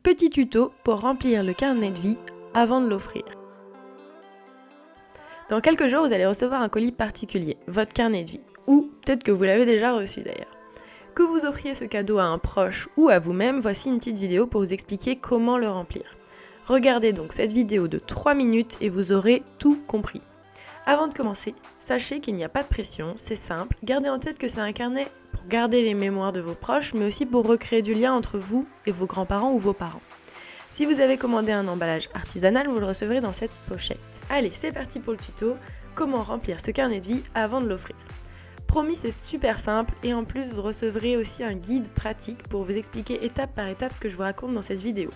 Petit tuto pour remplir le carnet de vie avant de l'offrir. Dans quelques jours, vous allez recevoir un colis particulier, votre carnet de vie, ou peut-être que vous l'avez déjà reçu d'ailleurs. Que vous offriez ce cadeau à un proche ou à vous-même, voici une petite vidéo pour vous expliquer comment le remplir. Regardez donc cette vidéo de 3 minutes et vous aurez tout compris. Avant de commencer, sachez qu'il n'y a pas de pression, c'est simple, gardez en tête que c'est un carnet pour garder les mémoires de vos proches, mais aussi pour recréer du lien entre vous et vos grands-parents ou vos parents. Si vous avez commandé un emballage artisanal, vous le recevrez dans cette pochette. Allez, c'est parti pour le tuto, comment remplir ce carnet de vie avant de l'offrir. Promis, c'est super simple et en plus vous recevrez aussi un guide pratique pour vous expliquer étape par étape ce que je vous raconte dans cette vidéo.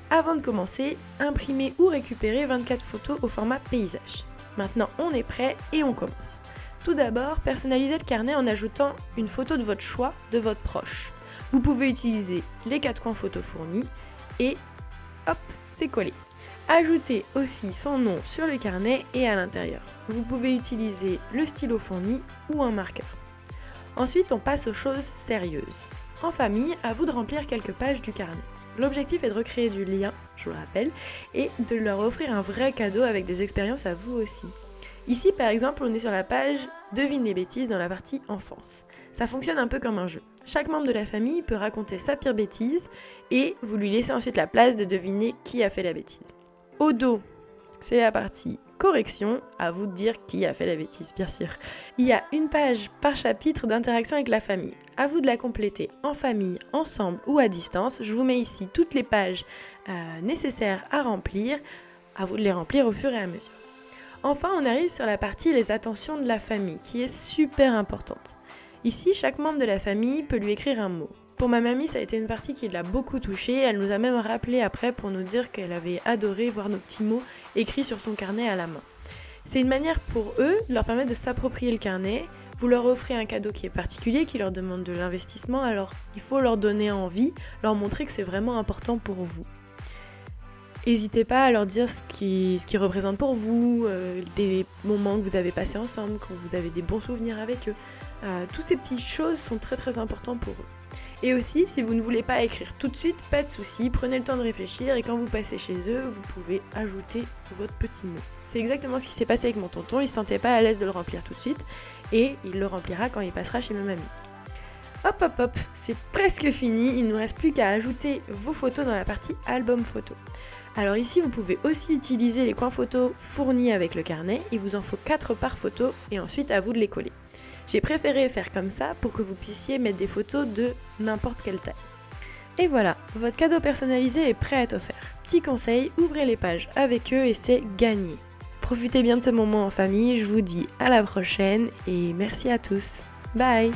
Avant de commencer, imprimez ou récupérez 24 photos au format paysage. Maintenant, on est prêt et on commence. Tout d'abord, personnalisez le carnet en ajoutant une photo de votre choix, de votre proche. Vous pouvez utiliser les 4 coins photos fournis et hop, c'est collé. Ajoutez aussi son nom sur le carnet et à l'intérieur. Vous pouvez utiliser le stylo fourni ou un marqueur. Ensuite, on passe aux choses sérieuses. En famille, à vous de remplir quelques pages du carnet. L'objectif est de recréer du lien, je vous le rappelle, et de leur offrir un vrai cadeau avec des expériences à vous aussi. Ici, par exemple, on est sur la page « Devine les bêtises » dans la partie « Enfance ». Ça fonctionne un peu comme un jeu. Chaque membre de la famille peut raconter sa pire bêtise et vous lui laissez ensuite la place de deviner qui a fait la bêtise. Au dos, c'est la partie correction, à vous de dire qui a fait la bêtise, bien sûr. Il y a une page par chapitre d'interaction avec la famille. À vous de la compléter en famille, ensemble ou à distance. Je vous mets ici toutes les pages nécessaires à remplir. À vous de les remplir au fur et à mesure. Enfin, on arrive sur la partie les attentions de la famille, qui est super importante. Ici, chaque membre de la famille peut lui écrire un mot. Pour ma mamie, ça a été une partie qui l'a beaucoup touchée. Elle nous a même rappelé après pour nous dire qu'elle avait adoré voir nos petits mots écrits sur son carnet à la main. C'est une manière pour eux de leur permettre de s'approprier le carnet. Vous leur offrez un cadeau qui est particulier, qui leur demande de l'investissement, alors il faut leur donner envie, leur montrer que c'est vraiment important pour vous. N'hésitez pas à leur dire ce qui représente pour vous, des moments que vous avez passés ensemble, quand vous avez des bons souvenirs avec eux. Toutes ces petites choses sont très très importantes pour eux. Et aussi, si vous ne voulez pas écrire tout de suite, pas de souci, prenez le temps de réfléchir et quand vous passez chez eux, vous pouvez ajouter votre petit mot. C'est exactement ce qui s'est passé avec mon tonton, il ne se sentait pas à l'aise de le remplir tout de suite et il le remplira quand il passera chez ma mamie. Hop hop hop, c'est presque fini, il ne nous reste plus qu'à ajouter vos photos dans la partie album photo. Alors ici, vous pouvez aussi utiliser les coins photos fournis avec le carnet, il vous en faut 4 par photo et ensuite à vous de les coller. J'ai préféré faire comme ça pour que vous puissiez mettre des photos de n'importe quelle taille. Et voilà, votre cadeau personnalisé est prêt à être offert. Petit conseil, ouvrez les pages avec eux et c'est gagné. Profitez bien de ce moment en famille, je vous dis à la prochaine et merci à tous. Bye!